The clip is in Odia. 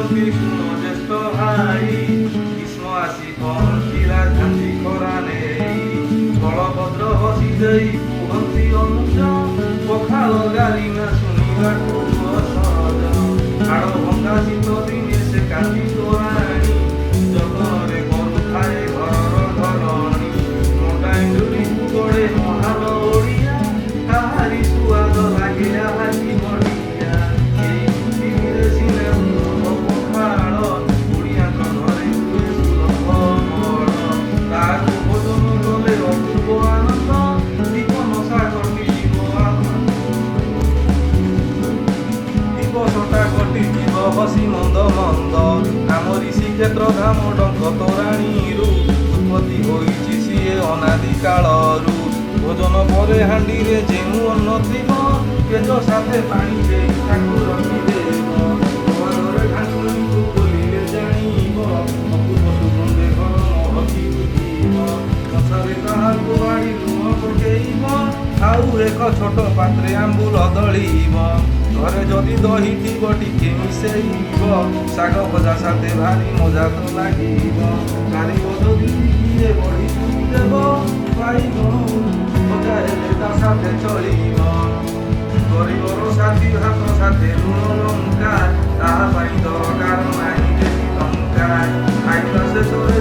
কৃষ্ণ জ্যেষ্ঠ ভাই গ্রীষ্ম আসি পহଞ୍ଚିଲା ଝାଞ୍ଜି ଖରା ନେଇ ବଳଭଦ୍ର ବସି ଦେଇ କୁହନ୍ତି ଅନୁଜ ପଖାଳ ଗାରିନା ଶୁଣିବାକୁ ଅସହଜ ହାଡ଼ ଭଙ୍ଗା ଶୀତ ଦିନେ ସେ କାନ୍ଦି ତୋରାଣି ଜଗରେ କରୁଥାଏ ଘରର ଘରଣୀ ମୋଟା ଇଣ୍ଡୁରିକୁ ଗଡ଼େ ମହାନ ଓଡ଼ିଆ କାହାରି ସୁଆଦ ଲାଗେ ଆହାରି ବଢ଼ିଆ ଏଇ ପୃଥିବୀରେ ସିନା ପଖାଳ ଓଡ଼ିଆଙ୍କ ଘରେ ହୁଏ ସୁଲଭ ମଳ ତାକୁ ଭୋଜନ କଲେ ଅପୂର୍ବ ଆନନ୍ଦ ଜୀବନଟା କଟିଯିବ ଦିବସଟା କଟିଯିବ ହସି ମନ୍ଦ ମନ୍ଦ ଆମରି ଶ୍ରୀକ୍ଷେତ୍ର ଧାମ ଡଙ୍କ ତୋରାଣୀରୁ ଉତ୍ପତ୍ତି ହୋଇଛି ସିଏ ଅନାଦି କାଳରୁ ଭୋଜନ ପରେ ହାଣ୍ଡିରେ ଯେଉଁ ଅନ୍ନ ଥିବ ପେଜ ସାଥେ ପାଣି ଦେଇ ତାକୁ ରଖିଦେବ ଘରରେ ଢାଙ୍କୁଣୀକୁ ଖୋଲିଲେ ଜାଣିବ ଅପୂର୍ବ ସୁଗନ୍ଧେ ଘର ମହକି ଉଠିବ କଂସାରେ ତାହାକୁ ବାଡ଼ି ଲୁଣ ପକେଇବ ଆଉ ଏକ ଛୋଟ ପାତ୍ରେ ଆମ୍ବୁଲ ଦଳିବ ଘରେ ଯଦି ଦହି ଥିବ ଟିକେ ମିଶେଇବ ଶାଗ ଭଜା ସାଥେ ଭାରି ମଜା ତ ଲାଗିବ ପାରିବ ଯଦି ଟିକିଏ ବଢ଼ି ଚୁରି ଦେବ ବାଇଗଣ ଭଜା ହେଲେ ତା ସାଥେ ଚଳିବ ଗରିବର ସାଥୀ ଭାତ ସାଥେ ଲୁଣ ଲଙ୍କା ତାହା ପାଇଁ ଦରକାର ନାହିଁ ବେଶୀ ଟଙ୍କା ଖାଇବା ଶେଷରେ